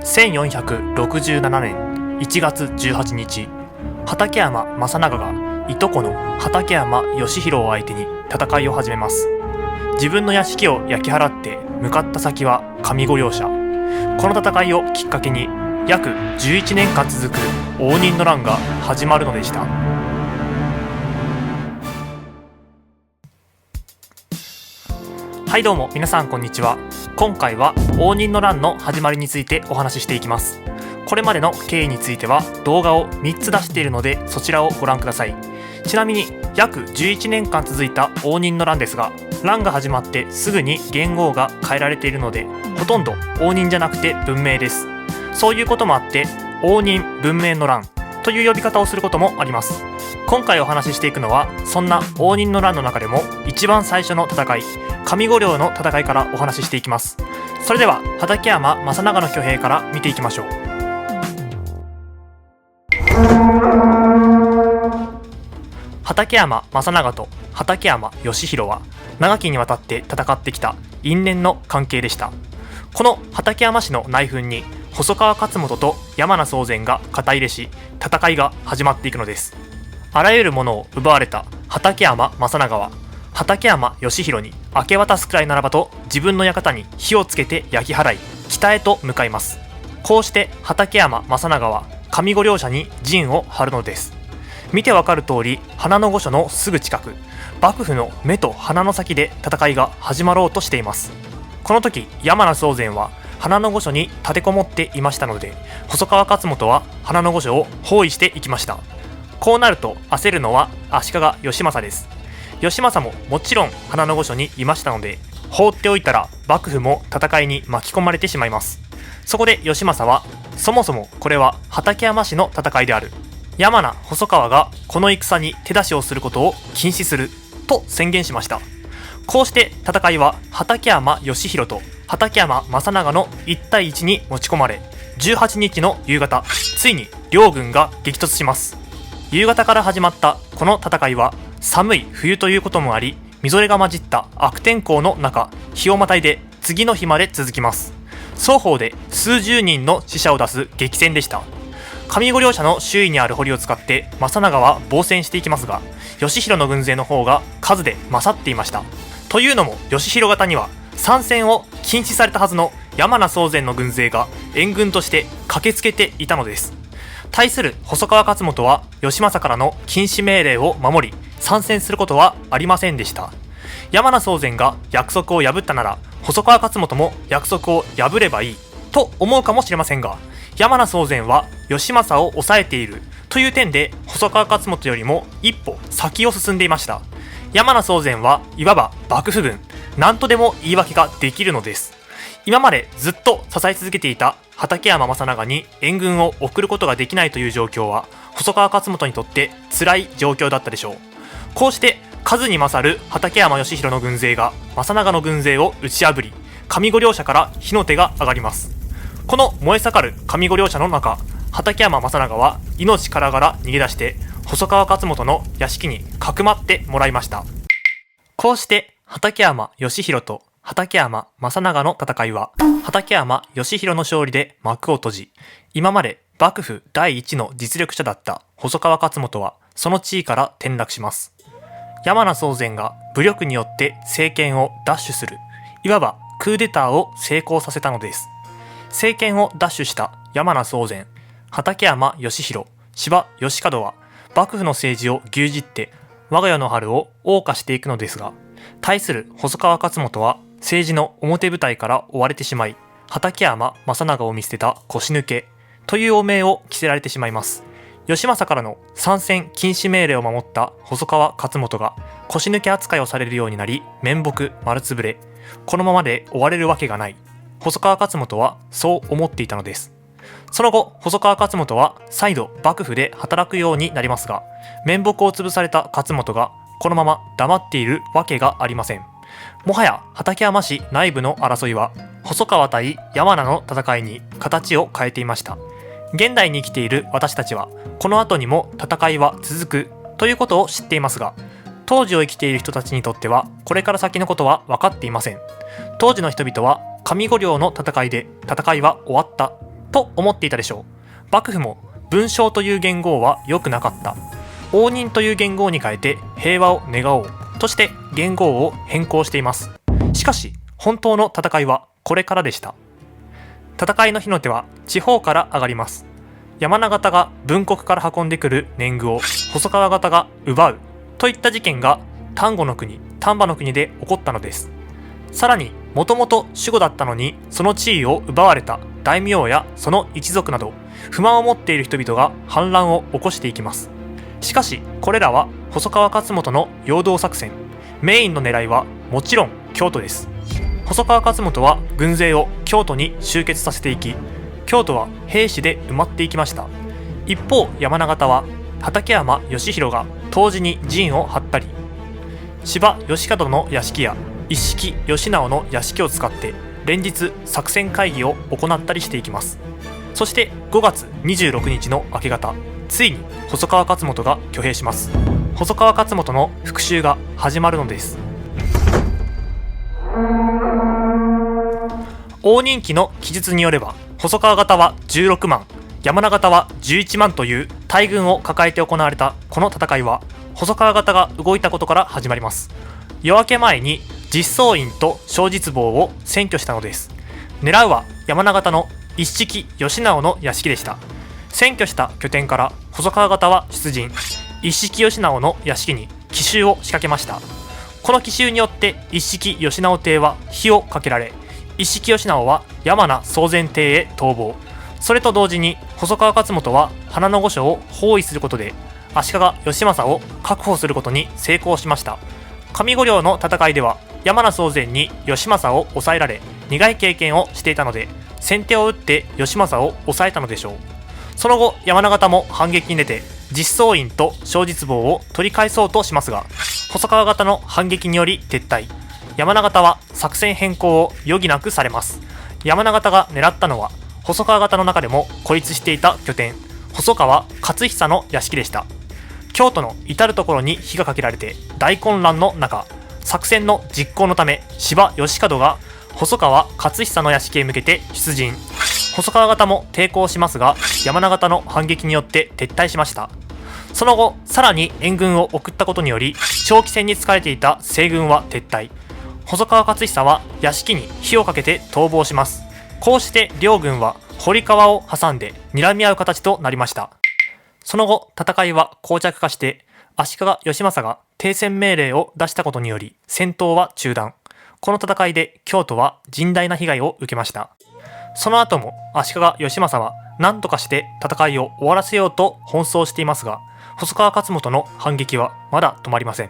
1467年1月18日、畠山正長がいとこの畠山義弘を相手に戦いを始めます。自分の屋敷を焼き払って向かった先は上五両者。この戦いをきっかけに約11年間続く応仁の乱が始まるのでした。はい、どうも皆さんこんにちは。今回は応仁の乱の始まりについてお話ししていきます。これまでの経緯については動画を3つ出しているので、そちらをご覧ください。ちなみに約11年間続いた応仁の乱ですが、乱が始まってすぐに元号が変えられているので、ほとんど応仁じゃなくて文明です。そういうこともあって応仁文明の乱という呼び方をすることもあります。今回お話ししていくのは、そんな応仁の乱の中でも一番最初の戦い、上五両の戦いからお話ししていきます。それでは畠山正長の挙兵から見ていきましょう。畠山正長と畠山義弘は長きにわたって戦ってきた因縁の関係でした。この畠山氏の内紛に細川勝元と山名宗全が肩入れし、戦いが始まっていくのです。あらゆるものを奪われた畠山正長は畠山義弘に明け渡すくらいならばと、自分の館に火をつけて焼き払い、北へと向かいます。こうして畠山正長は上五両者に陣を張るのです。見てわかる通り、花の御所のすぐ近く、幕府の目と鼻の先で戦いが始まろうとしています。この時山名宗全は花の御所に立てこもっていましたので、細川勝元は花の御所を包囲していきました。こうなると焦るのは足利義政です。義政ももちろん花の御所にいましたので、放っておいたら幕府も戦いに巻き込まれてしまいます。そこで義政は、そもそもこれは畠山氏の戦いである、山名細川がこの戦に手出しをすることを禁止すると宣言しました。こうして戦いは畠山義弘と畠山正長の1対1に持ち込まれ、18日の夕方、ついに両軍が激突します。夕方から始まったこの戦いは、寒い冬ということもあり、みぞれが混じった悪天候の中、日をまたいで次の日まで続きます。双方で数十人の死者を出す激戦でした。上五両者の周囲にある堀を使って正長は防戦していきますが、義弘の軍勢の方が数で勝っていました。というのも義弘方には参戦を禁止されたはずの山名宗全の軍勢が援軍として駆けつけていたのです。対する細川勝元は義政からの禁止命令を守り、参戦することはありませんでした。山名宗全が約束を破ったなら、細川勝元も約束を破ればいいと思うかもしれませんが、山名宗全は義政を抑えているという点で細川勝元よりも一歩先を進んでいました。山名宗全はいわば幕府軍、何とでも言い訳ができるのです。今までずっと支え続けていた畠山正長に援軍を送ることができないという状況は、細川勝元にとって辛い状況だったでしょう。こうして数に勝る畠山義弘の軍勢が正長の軍勢を打ち破り、上五両者から火の手が上がります。この燃え盛る上五両者の中、畠山正長は命からがら逃げ出して細川勝元の屋敷にかくまってもらいました。こうして畠山義弘と畠山正長の戦いは畠山義弘の勝利で幕を閉じ、今まで幕府第一の実力者だった細川勝元はその地位から転落します。山名宗全が武力によって政権を奪取する、いわばクーデターを成功させたのです。政権を奪取した山名宗全、畠山義弘、司馬義門は幕府の政治を牛耳って我が世の春を謳歌していくのですが、対する細川勝元は政治の表舞台から追われてしまい、畠山正長を見捨てた腰抜けという汚名を着せられてしまいます。義政からの参戦禁止命令を守った細川勝元が腰抜け扱いをされるようになり、面目丸つぶれ、このままで終われるわけがない、細川勝元はそう思っていたのです。その後細川勝元は再度幕府で働くようになりますが、面目を潰された勝元がこのまま黙っているわけがありません。もはや畠山氏内部の争いは細川対山名の戦いに形を変えていました。現代に生きている私たちはこの後にも戦いは続くということを知っていますが、当時を生きている人たちにとってはこれから先のことは分かっていません。当時の人々は上五両の戦いで戦いは終わったと思っていたでしょう。幕府も文章という元号は良くなかった。応仁という元号に変えて平和を願おうとして元号を変更しています。しかし本当の戦いはこれからでした。戦いの火の手は地方から上がります。山名方が文国から運んでくる年貢を細川方が奪うといった事件が丹後の国、丹波の国で起こったのです。さらにもともと守護だったのにその地位を奪われた大名やその一族など不満を持っている人々が反乱を起こしていきます。しかしこれらは細川勝元の陽動作戦、メインの狙いはもちろん京都です。細川勝元は軍勢を京都に集結させていき、京都は兵士で埋まっていきました。一方山名方は畠山義弘が当時に陣を張ったり、柴義門の屋敷や一色義直の屋敷を使って連日作戦会議を行ったりしていきます。そして5月26日の明け方、ついに細川勝元が挙兵します。細川勝元の復讐が始まるのです。応仁期の記述によれば細川方は16万、山名方は11万という大軍を抱えて行われたこの戦いは細川方が動いたことから始まります。夜明け前に実相院と小実坊を占拠したのです。狙うは山名方の一色義直の屋敷でした。占拠した拠点から細川方は出陣、一色義直の屋敷に奇襲を仕掛けました。この奇襲によって一色義直邸は火をかけられ、一色義直は山名宗全邸へ逃亡。それと同時に細川勝元は花の御所を包囲することで足利義政を確保することに成功しました。上五稜の戦いでは山名宗全に義政を抑えられ苦い経験をしていたので、先手を打って義政を抑えたのでしょう。その後山名方も反撃に出て実相院と小実坊を取り返そうとしますが、細川方の反撃により撤退。山名方は作戦変更を余儀なくされます。山名方が狙ったのは細川方の中でも孤立していた拠点、細川勝久の屋敷でした。京都の至る所に火がかけられて大混乱の中、作戦の実行のため柴義門が細川勝久の屋敷へ向けて出陣。細川方も抵抗しますが山名方の反撃によって撤退しました。その後さらに援軍を送ったことにより長期戦に疲れていた西軍は撤退。細川勝久は屋敷に火をかけて逃亡します。こうして両軍は堀川を挟んで睨み合う形となりました。その後戦いは膠着化して足利義政が停戦命令を出したことにより戦闘は中断。この戦いで京都は甚大な被害を受けました。その後も足利義政は何とかして戦いを終わらせようと奔走していますが、細川勝元の反撃はまだ止まりません。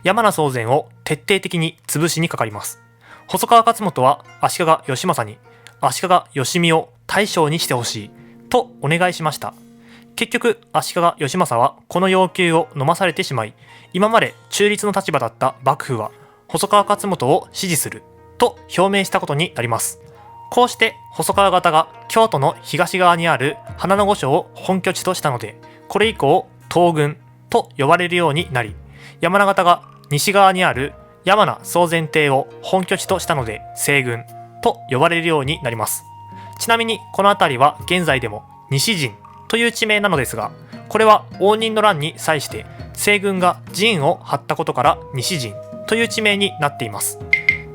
山名宗全を徹底的に潰しにかかります。細川勝元は足利義政に足利義見を大将にしてほしいとお願いしました。結局足利義政はこの要求を飲まされてしまい、今まで中立の立場だった幕府は細川勝元を支持すると表明したことになります。こうして細川方が京都の東側にある花の御所を本拠地としたので、これ以降東軍と呼ばれるようになり、山名方が西側にある山名宗全邸を本拠地としたので西軍と呼ばれるようになります。ちなみにこの辺りは現在でも西陣という地名なのですが、これは応仁の乱に際して西軍が陣を張ったことから西陣という地名になっています。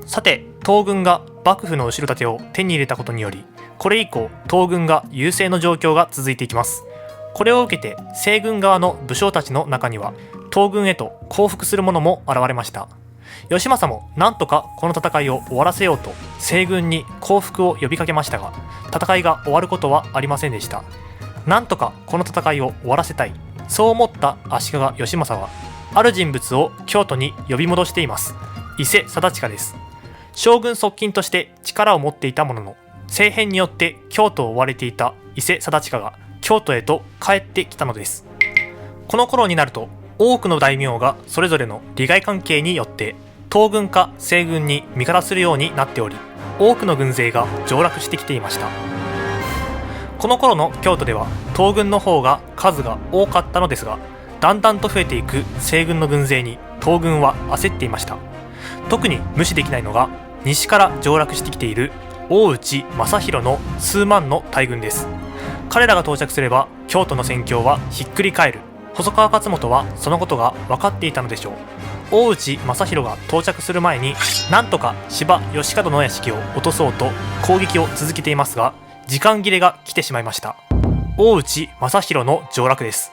さて東軍が幕府の後ろ盾を手に入れたことにより、これ以降東軍が優勢の状況が続いていきます。これを受けて西軍側の武将たちの中には東軍へと降伏する者も現れました。義政もなんとかこの戦いを終わらせようと西軍に降伏を呼びかけましたが、戦いが終わることはありませんでした。なんとかこの戦いを終わらせたい、そう思った足利義政はある人物を京都に呼び戻しています。伊勢貞親です。将軍側近として力を持っていたものの、政変によって京都を追われていた伊勢貞親が京都へと帰ってきたのです。この頃になると多くの大名がそれぞれの利害関係によって東軍か西軍に味方するようになっており、多くの軍勢が上洛してきていました。この頃の京都では東軍の方が数が多かったのですが、だんだんと増えていく西軍の軍勢に東軍は焦っていました。特に無視できないのが西から上洛してきている大内正弘の数万の大軍です。彼らが到着すれば京都の戦況はひっくり返る。細川勝元はそのことが分かっていたのでしょう。大内正弘が到着する前になんとか柴義門の屋敷を落とそうと攻撃を続けていますが、時間切れが来てしまいました。大内正弘の上洛です。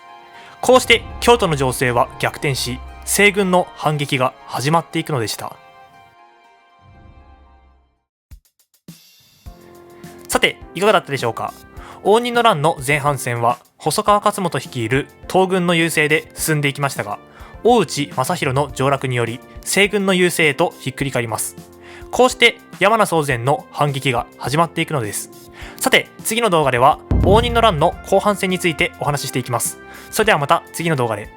こうして京都の情勢は逆転し、西軍の反撃が始まっていくのでした。さて、いかがだったでしょうか。応仁の乱の前半戦は細川勝元率いる東軍の優勢で進んでいきましたが、大内正弘の上洛により西軍の優勢へとひっくり返ります。こうして山名宗全の反撃が始まっていくのです。さて、次の動画では応仁の乱の後半戦についてお話ししていきます。それではまた次の動画で。